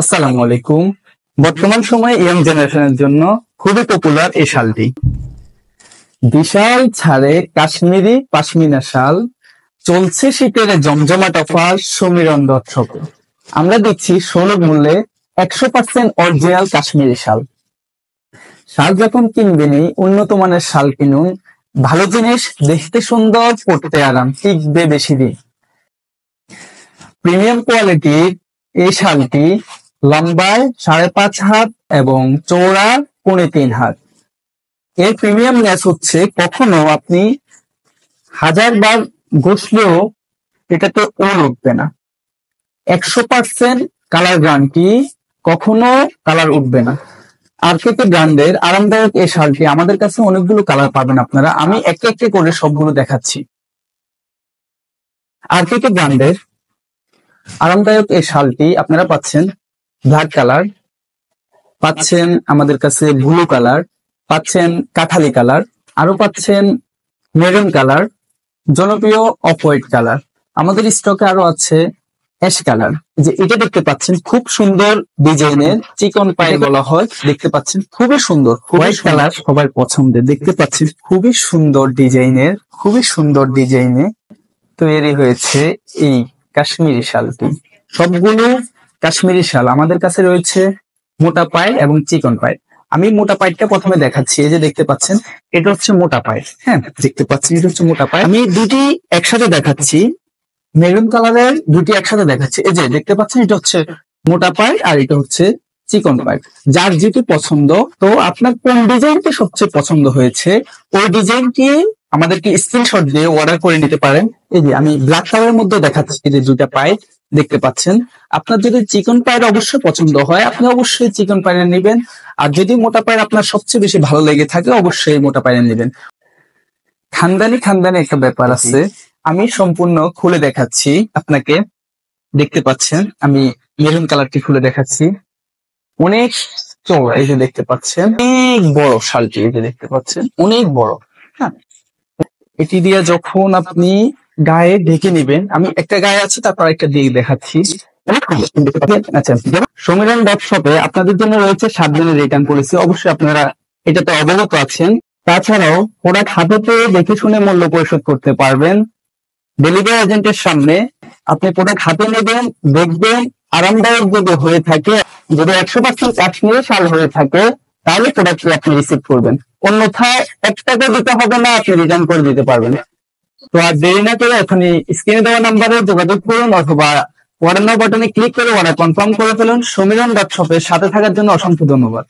আসসালামু আলাইকুম। বর্তমান সময়ে ইয়ং জেনারেশনের জন্য খুবই পপুলার এই শালটি। বিশাল ছাড়ে কাশ্মীরি পাশমিনা শাল চলছে শীতের জমজমাট অফার সমীরণ ডট শপে। আমরা দিচ্ছি সুলভ মূল্যে 100% অরিজিনাল কাশ্মীরি শাল। শাল যখন কিনবেনই উন্নত মানের শাল কিনুন। ভালো জিনিস, দেখতে সুন্দর, পড়তে আরাম, টিকবে বেশি দিন। প্রিমিয়াম কোয়ালিটির এই শালটি লম্বায় 5.5 হাত এবং চওড়া 3.25 হাত। এর প্রিমিয়ামনেস হচ্ছে কখনো আপনি 1000 বার ঘষলেও এটাতে উল উঠবে না। 100% কালার গ্যারান্টি, কখনো কালার উঠবে না। আরকেকে ব্র্যান্ডের আরামদায়ক এই শালটি আমাদের কাছে অনেকগুলো কালার পাবেন আপনারা। আমি একে একে করে সবগুলো দেখাচ্ছি। আরকেকে ব্র্যান্ডের আরামদায়ক এই শালটি আপনারা পাচ্ছেন ব্ল্যাক কালার, পাচ্ছেন আমাদের কাছে ব্লু কালার, পাচ্ছেন কাঠালি কালার, আরো পাচ্ছেন মেরুন কালার, জনপ্রিয় অফ হোয়াইট কালার। আমাদের স্টকে আরো আছে অ্যাশ কালার। যে এটা দেখতে পাচ্ছেন খুব সুন্দর ডিজাইনের, চিকন পায়ে বলা হয়। দেখতে পাচ্ছেন খুবই সুন্দর, হোয়াইট কালার সবার পছন্দের। দেখতে পাচ্ছেন খুবই সুন্দর ডিজাইনের, খুবই সুন্দর ডিজাইনে তৈরি হয়েছে এই কাশ্মীরি শালটি। সবগুলো কাশ্মীরি শাল আমাদের কাছে রয়েছে মোটা পায়ের এবং চিকন পায়ের। আমি মোটা পায়েরটা প্রথমে দেখাচ্ছি। এই যে দেখতে পাচ্ছেন এটা হচ্ছে মোটা পায়ের। হ্যাঁ, দেখতে পাচ্ছেন এটা হচ্ছে মোটা পায়ের। আমি দুটি একসাথে দেখাচ্ছি, মেরুন কালারের দুটি একসাথে দেখাচ্ছি। এই যে দেখতে পাচ্ছেন এটা হচ্ছে মোটা পায়ের আর এটা হচ্ছে চিকন পায়ের। যার যেটি পছন্দ, তো আপনার কোন ডিজাইনটি সবচেয়ে পছন্দ হয়েছে ওই ডিজাইনটি আমাদেরকে স্ক্রিনশট দিয়ে অর্ডার করে নিতে পারেন। এই যে আমি ব্ল্যাক কালারের মধ্যে দেখাচ্ছি যে দুইটা পায়ে দেখতে পাচ্ছেন। আপনার যদি চিকন পায়ের অবশ্যই পছন্দ হয় আপনি অবশ্যই চিকন পায়ের নেবেন, আর যদি মোটা পায়ের আপনার সবচেয়ে বেশি ভালো লেগে থাকে অবশ্যই মোটা পায়ের নেবেন। খানদানি খানদানি একটা ব্যাপার আছে, আমি সম্পূর্ণ খুলে দেখাচ্ছি আপনাকে। দেখতে পাচ্ছেন আমি মেরুন কালারটি খুলে দেখাচ্ছি। অনেক চওড়া, এই যে দেখতে পাচ্ছেন অনেক বড় শালটি, এই যে দেখতে পাচ্ছেন অনেক বড়। হ্যাঁ, এটি দিয়ে যখন আপনি গায়ে ঢেকে নেবেন, আমি একটা গায়ে আছে তারপর একটা দিয়ে দেখাচ্ছি। আচ্ছা, সমীরণ ডট শপে আপনাদের জন্য রয়েছে 7 দিনের রিটার্ন পলিসি। অবশ্যই আপনারা এটাতে অবগত আছেন। তাছাড়াও প্রোডাক্ট হাতে পেয়ে দেখে শুনে মূল্য পরিশোধ করতে পারবেন। ডেলিভারি এজেন্টের সামনে আপনি প্রোডাক্ট হাতে নেবেন, দেখবেন, আরামদায়ক যদি হয়ে থাকে, যদি 100% কাশ্মীরি শাল হয়ে থাকে তাহলে প্রোডাক্টটি আপনি রিসিভ করবেন। অন্যথায় 1 টাকা দিতে হবে না, আপনি রিটার্ন করে দিতে পারবেন। তো আর দেরি না করে এখনই স্ক্রিনে দেওয়া নাম্বারে যোগাযোগ করুন অথবা অর্ডার নাও বাটনে ক্লিক করে অর্ডার কনফার্ম করে ফেলুন। সমীরণ ডট শপের সাথে থাকার জন্য অসংখ্য ধন্যবাদ।